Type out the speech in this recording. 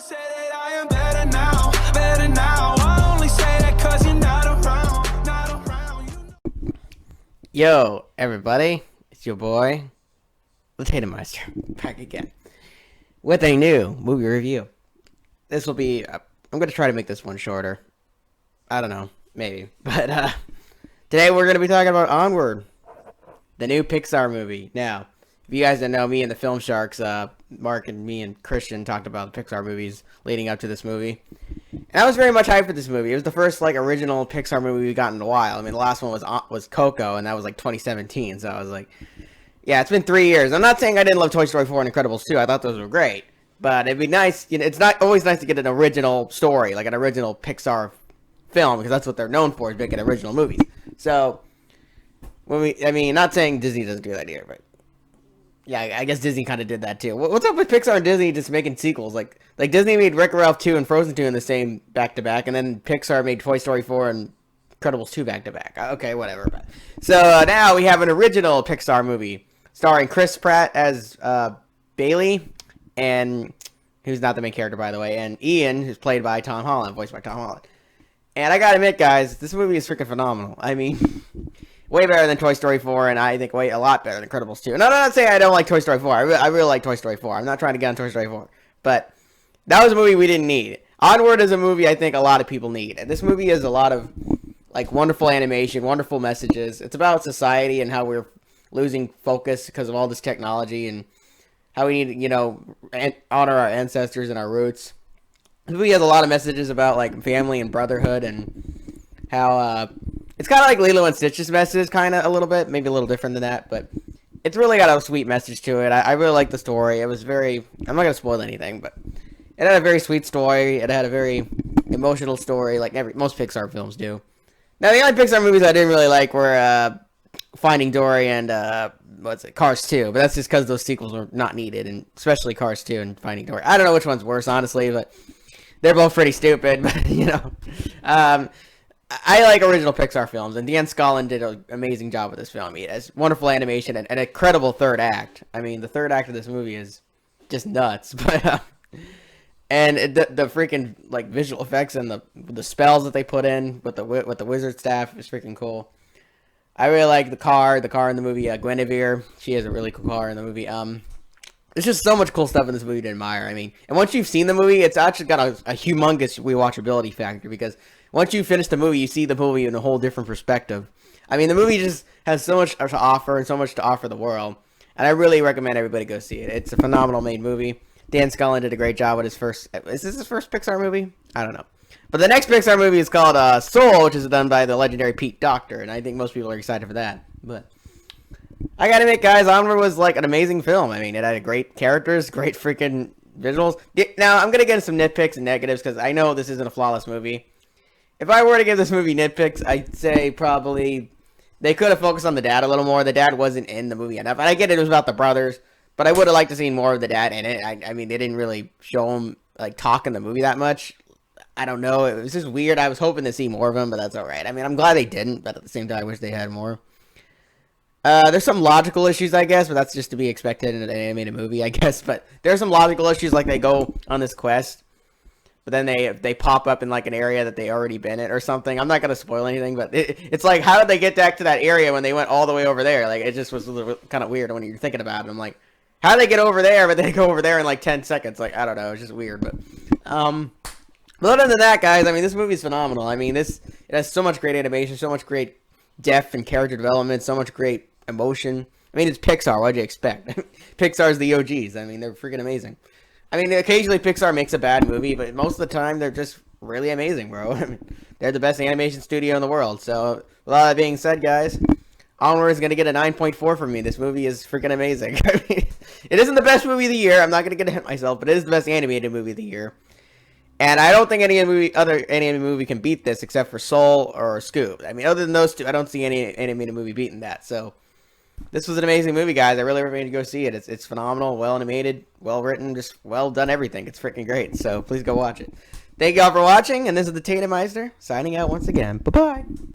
say that I am better now, better now. I only say that 'cause you're not around, not around. Yo, everybody, it's your boy, the Tatum Meister, back again with a new movie review. This will be, I'm going to try to make this one shorter. I don't know, maybe. But today we're going to be talking about Onward, the new Pixar movie. Now, if you guys don't know, me and the Film Sharks, Mark and me and Christian talked about the Pixar movies leading up to this movie. And I was very much hyped for this movie. It was the first original Pixar movie we've gotten in a while. I mean, the last one was Coco, and that was 2017. So I was like, yeah, it's been 3 years. I'm not saying I didn't love Toy Story 4 and Incredibles 2. I thought those were great. But it'd be nice, it's not always nice to get an original story, like an original Pixar film, because that's what they're known for, is making original movies. So, not saying Disney doesn't do that here, but yeah, I guess Disney kind of did that too. What's up with Pixar and Disney just making sequels? Like Disney made Wreck-It Ralph 2 and Frozen 2 in the same back-to-back, and then Pixar made Toy Story 4 and Incredibles 2 back-to-back. Okay, whatever. So now we have an original Pixar movie starring Chris Pratt as Bailey, and who's not the main character, by the way, and Ian, who's played by Tom Holland, voiced by Tom Holland. And I gotta admit, guys, this movie is freaking phenomenal. I mean, way better than Toy Story 4, and I think a lot better than Incredibles 2. And I'm not saying I don't like Toy Story 4. I really like Toy Story 4. I'm not trying to get on Toy Story 4. But that was a movie we didn't need. Onward is a movie I think a lot of people need. And this movie is a lot of, wonderful animation, wonderful messages. It's about society and how we're losing focus because of all this technology, and how we need to, honor our ancestors and our roots. This movie has a lot of messages about, family and brotherhood, and how, it's kind of like Lilo and Stitch's message, kind of, a little bit. Maybe a little different than that, but it's really got a sweet message to it. I really like the story. It was very... I'm not going to spoil anything, but it had a very sweet story. It had a very emotional story, like most Pixar films do. Now, the only Pixar movies I didn't really like were Finding Dory and, Cars 2. But that's just because those sequels were not needed, and especially Cars 2 and Finding Dory. I don't know which one's worse, honestly, but they're both pretty stupid, but, I like original Pixar films, and Dan Scullen did an amazing job with this film. He has wonderful animation and an incredible third act. I mean, the third act of this movie is just nuts. But and the freaking visual effects and the spells that they put in with the wizard staff is freaking cool. I really like the car in the movie, Guinevere. She has a really cool car in the movie. There's just so much cool stuff in this movie to admire. I mean, and once you've seen the movie, it's actually got a humongous rewatchability factor, because once you finish the movie, you see the movie in a whole different perspective. I mean, the movie just has so much to offer, and so much to offer the world. And I really recommend everybody go see it. It's a phenomenal made movie. Dan Scullen did a great job with his first... Is this his first Pixar movie? I don't know. But the next Pixar movie is called Soul, which is done by the legendary Pete Docter. And I think most people are excited for that. But I gotta admit, guys, Onward was an amazing film. I mean, it had great characters, great freaking visuals. Now, I'm gonna get into some nitpicks and negatives, because I know this isn't a flawless movie. If I were to give this movie nitpicks, I'd say probably they could have focused on the dad a little more. The dad wasn't in the movie enough. And I get it was about the brothers, but I would have liked to see more of the dad in it. I mean, they didn't really show him, talk in the movie that much. I don't know. It was just weird. I was hoping to see more of him, but that's all right. I mean, I'm glad they didn't, but at the same time, I wish they had more. There's some logical issues, I guess, but that's just to be expected in an animated movie, I guess. But there's some logical issues, they go on this quest, but then they pop up in an area that they already been in or something. I'm not gonna spoil anything, but it's how did they get back to that area when they went all the way over there? It just was a little kind of weird when you're thinking about it. I'm like, how did they get over there? But they go over there in 10 seconds. I don't know. It's just weird. But other than that, guys, I mean, this movie is phenomenal. I mean, it has so much great animation, so much great depth and character development, so much great emotion. I mean, it's Pixar. What'd you expect? Pixar's the OGs. I mean, they're freaking amazing. I mean, occasionally Pixar makes a bad movie, but most of the time they're just really amazing, bro. I mean, they're the best animation studio in the world. So, with all that being said, guys, Onward is going to get a 9.4 from me. This movie is freaking amazing. I mean, it isn't the best movie of the year. I'm not going to get ahead of myself, but it is the best animated movie of the year. And I don't think other animated movie can beat this except for Soul or Scoob. I mean, other than those two, I don't see any animated movie beating that. So, this was an amazing movie, guys. I really recommend you go see it. It's phenomenal, well animated, well written, just well done everything. It's freaking great. So please go watch it. Thank you all for watching, and this is the Tatum Meister signing out once again. Bye-bye.